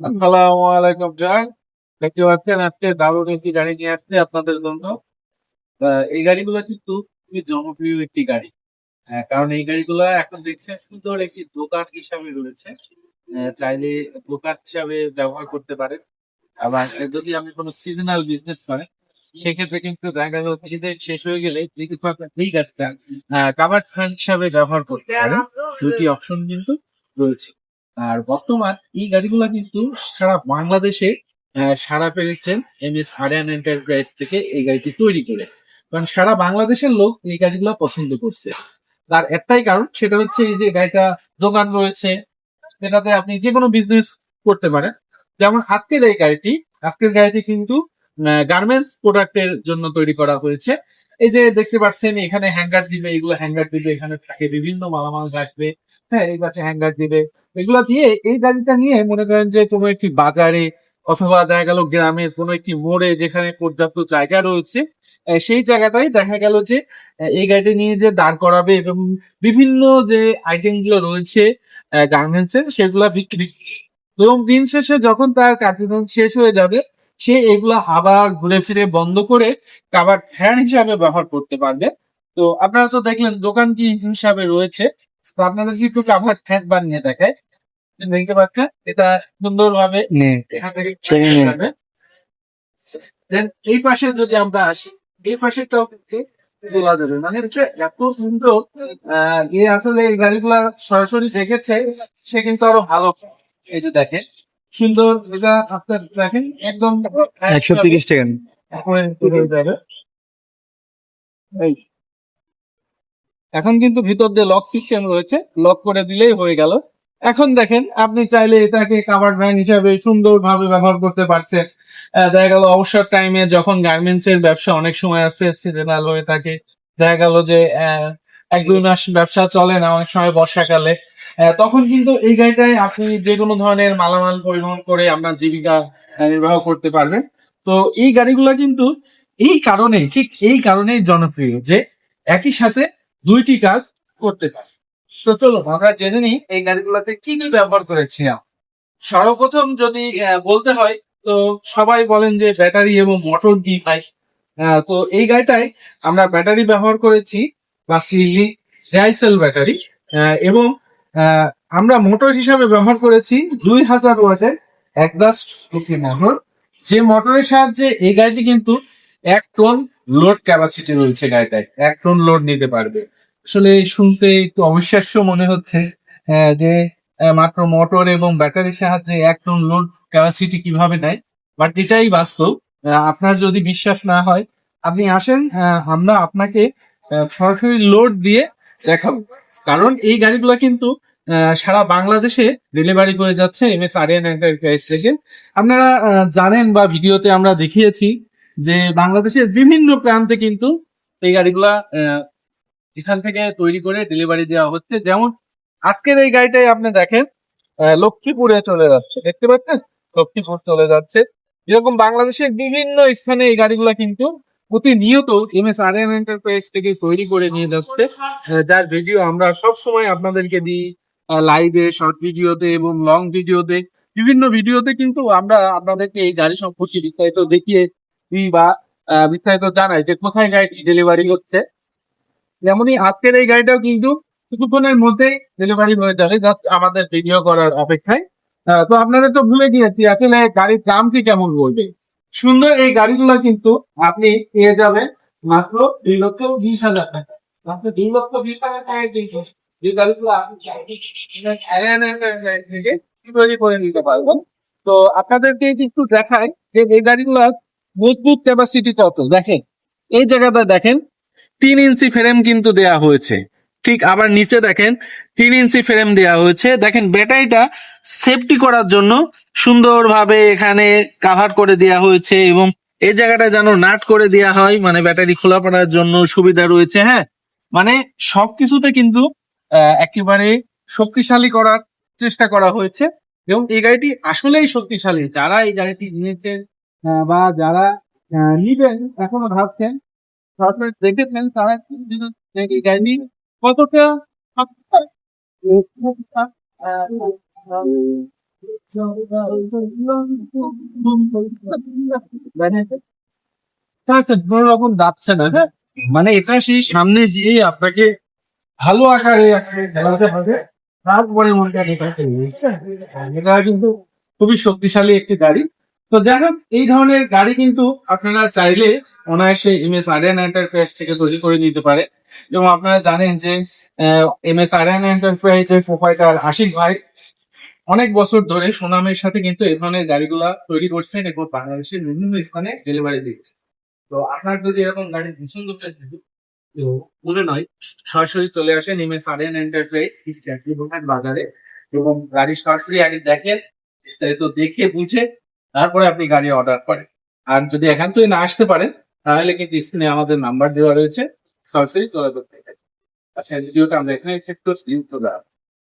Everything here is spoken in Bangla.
আসসালামু আলাইকুম জয়। দেখতে পাচ্ছেন আজকে দারুণ একটি গাড়ি নিয়ে আসছে আপনাদের জন্য। এই গাড়িগুলো কিন্তু খুবই জনপ্রিয় একটি গাড়ি। কারণ এই গাড়িগুলো এখন দেখছেন সুন্দর একটি দোকান হিসাবে রয়েছে। চাইলে দোকান হিসাবে ব্যবহার করতে পারেন। আবার যদি আপনি কোনো সিজনাল বিজনেস করেন সেক্ষেত্রে কিন্তু দেখা গেল সিজন শেষ হয়ে গেলে কিন্তু আপনার এই গাড়িটা কাভার্ড ভ্যান হিসাবে ব্যবহার করতে পারেন। দুটি অপশন কিন্তু রয়েছে। আর বর্তমান এই গাড়িগুলো কিন্তু সারা বাংলাদেশে সাড়া পেয়েছেন MS আরিয়ান এন্টারপ্রাইজ থেকে এই গাড়িটি তৈরি করে। কারণ সারা বাংলাদেশের লোক এই গাড়িগুলো পছন্দ করছে। তার একটাই কারণ, সেটা হচ্ছে এই যে গাড়িটা দোকান রয়েছে, যেটাতে আপনি যে কোনো বিজনেস করতে পারেন। যেমন আজকের গাড়িটি কিন্তু গার্মেন্টস প্রোডাক্টের জন্য তৈরি করা হয়েছে। এই যে দেখতে পাচ্ছেন এখানে হ্যাঙ্গার দিবে, এগুলো হ্যাঙ্গার দিবে, এখানে থাকে বিভিন্ন মালামাল রাখবে। হ্যাঁ, এই পাশে হ্যাঙ্গার দিবে। এগুলো দিয়ে এই গাড়িটা নিয়ে মনে করেন যে কোনো একটি বাজারে অথবা দেখা গেল গ্রামের কোনো একটি মোড়ে যেখানে পর্যাপ্ত জায়গা রয়েছে, সেই জায়গাটাই দেখা গেল যে এই গাড়িটা নিয়ে যে দাঁড় করাবে এবং বিভিন্ন যে আইটেম গুলো রয়েছে গার্মেন্টস এর, সেগুলা বিক্রি। এবং দিন শেষে যখন তার কার্যক্রম শেষ হয়ে যাবে, সে এগুলা আবার ঘুরে ফিরে বন্ধ করে আবার ফ্যান হিসাবে ব্যবহার করতে পারবে। তো আপনারা তো দেখলেন দোকান কি হিসাবে রয়েছে। তো আপনাদের কি একটু কাভার ফ্যান বানিয়ে দেখায়, দেখতে পাচ্ছেন এটা সুন্দরভাবে এখান থেকে যাবে। Then এই পাশে যদি আমরা আসি, এই পাশেটাও কিন্তু তোলা যাবে, মানে হচ্ছে এত সুন্দর। যে আসলে এই গাড়িগুলা সরাসরি দেখেছে সে কিন্তু আরো ভালো। এই যে দেখেন সুন্দর, এটা আপনার দেখেন একদম 130 টাকা এখন হয়ে যাবে। এই এখন কিন্তু ভিতর দিয়ে লক সিস্টেম রয়েছে, লক করে দিলেই হয়ে গেল। এখন দেখেন আপনি চাইলে এটাকে কাভার্ড ভ্যান হিসাবে সুন্দরভাবে ব্যবহার করতে পারছেন। দেখা গেল অবসর টাইমে যখন গার্মেন্টস এর ব্যবসা অনেক সময় আছে সিজনাল হয়ে থাকে, দেখা গেল যে 1-2 মাস ব্যবসা চলে না অনেক সময় বর্ষাকালে, তখন কিন্তু এই গাড়িটায় আপনি যে কোনো ধরনের মালামাল পরিবহন করে আপনার জীবিকা নির্বাহ করতে পারবেন। তো এই গাড়িগুলো কিন্তু এই কারণেই জনপ্রিয় যে একই সাথে দুইটি কাজ করতে পারে। তো চলো আমরা জেনে নিই এই গাড়িগুলোতে কি কি ব্যবহার করেছি আমরা। সর্বপ্রথম যদি বলতে হয়, তো সবাই বলেন যে ব্যাটারি এবং মোটর দিয়ে পাই। তো এই গাড়িটায় আমরা ব্যাটারি ব্যবহার করেছি বাসিলি ডাইসেল ব্যাটারি, এবং আহ, আমরা মোটর হিসাবে ব্যবহার করেছি 2000 ওয়াটের একদাস্ট মোটর। যে মোটরের সাহায্যে এই গাড়িটি কিন্তু 1 টন লোড ক্যাপাসিটি রয়েছে, গাড়িটায় 1 টন লোড নিতে পারবে। আসলে শুনতে একটু অবিশ্বাস্য মনে হচ্ছে যে মাত্র মোটর এবং ব্যাটারির সাহায্যে 1 টন লোড ক্যাপাসিটি কিভাবে নেয়, বাট এটাই বাস্তব। আপনার যদি বিশ্বাস না হয় আপনি আসেন, আমরা আপনাকে সরাসরি লোড দিয়ে দেখাবো। কারণ এই গাড়িগুলো কিন্তু সারা বাংলাদেশে ডেলিভারি করে যাচ্ছে MS আরিয়ান এন্টারপ্রাইজ থেকে। আপনারা জানেন বা ভিডিওতে আমরা দেখিয়েছি যে বাংলাদেশের বিভিন্ন প্রান্তে কিন্তু এই গাড়িগুলা এখান থেকে তৈরি করে ডেলিভারি দেওয়া হচ্ছে। যেমন আজকের এই গাড়িটাই আপনি দেখেন লক্ষ্মীপুরে চলে যাচ্ছে, দেখতে পাচ্ছেন লক্ষ্মীপুর চলে যাচ্ছে। এরকম বাংলাদেশের বিভিন্ন স্থানে এই গাড়িগুলা কিন্তু প্রতিনিয়ত MS আরিয়ান এন্টারপ্রাইজ থেকে তৈরি করে নিয়ে যাচ্ছে, যার ভিডিও আমরা সব সময় আপনাদেরকে দিই লাইভে, শর্ট ভিডিওতে এবং লং ভিডিওতে। বিভিন্ন ভিডিওতে কিন্তু আমরা আপনাদেরকে এই গাড়ি সম্পর্কে বিস্তারিত দেখিয়ে দিই বা বিস্তারিত জানাই যে কোথায় গাড়িটি ডেলিভারি হচ্ছে। যেমনই আজকের এই গাড়িটাও কিন্তু কিছুক্ষণের মধ্যেই ডেলিভারি হয়ে যাবে, জাস্ট আমাদের ভিডিও করার অপেক্ষায়। তো আপনাদের তো ভুলে গিয়েছি আসলে গাড়ির দামটি কেমন বলবে। সুন্দর এই গাড়িগুলো কিন্তু আপনি পেয়ে যাবেন মাত্র 2,20,000 টাকা। মাত্র 2,20,000 টাকায় কিন্তু যে গাড়িগুলো আপনি থেকে তৈরি করে নিতে পারবেন। তো আপনাদেরকে একটু দেখায় যে এই গাড়িগুলোর মজবুত ক্যাপাসিটি কত। দেখেন এই জায়গাটা দেখেন 3 ইঞ্চি ফ্রেম কিন্তু দেয়া হয়েছে। ঠিক আবার নিচে দেখেন 3 ইঞ্চি ফ্রেম দেয়া হয়েছে। দেখেন ব্যাটারিটা সেফটি করার জন্য সুন্দরভাবে এখানে কাভার করে দেয়া হয়েছে এবং এই জায়গাটা যেন নাট করে দেয়া হয়, মানে ব্যাটারি খোলা পড়ার জন্য সুবিধা রয়েছে। হ্যাঁ, মানে সবকিছুতে কিন্তু একেবারে শক্তিশালী করার চেষ্টা করা হয়েছে। এবং এই গাড়িটি আসলেই শক্তিশালী। যারা এই গাড়িটি নিয়েছেন বা যারা নিবেন এখনো ভাবছেন, আপনারা দেখেছেন তারা কিন্তু এই গাড়ি কতটা শক্তিশালী। কোনো রকম যাচ্ছে না, হ্যাঁ, মানে এটা সেই সামনে যেয়ে আপনাকে ভালো আকারে খেলাতে হবে, তারপরে মনটা এটা কিন্তু খুবই শক্তিশালী একটি গাড়ি। তো যাই হোক, এই ধরনের গাড়ি কিন্তু আপনারা চাইলে অনায়াসে MS আরিয়ান এন্টারপ্রাইজ থেকে তৈরি করে নিতে পারে। এবং আপনারা জানেন যে MS আরিয়ান এন্টারপ্রাইজের প্রোপাইটার আশিক ভাই অনেক বছর ধরে সুনামের সাথে কিন্তু এই ধরনের গাড়িগুলা তৈরি করছেন এবং বাংলাদেশের বিভিন্ন স্থানে ডেলিভারি দিচ্ছে। তো আপনার যদি এরকম গাড়ি পছন্দ করে থাকে, তো মনে নয়, সরাসরি চলে আসেন MS আরিয়ান এন্টারপ্রাইজ বাজারে এবং গাড়ি সরাসরি আগে দেখেন, বিস্তারিত দেখে বুঝে তারপরে আপনি গাড়ি অর্ডার করেন। আর যদি একান্তই না আসতে পারেন, তাহলে কিন্তু স্ক্রিনে আমাদের নাম্বার দেওয়া রয়েছে, সরাসরি চলে করতে পারেন। আচ্ছা, ভিডিওটা আমরা এখানে শেষ করছি।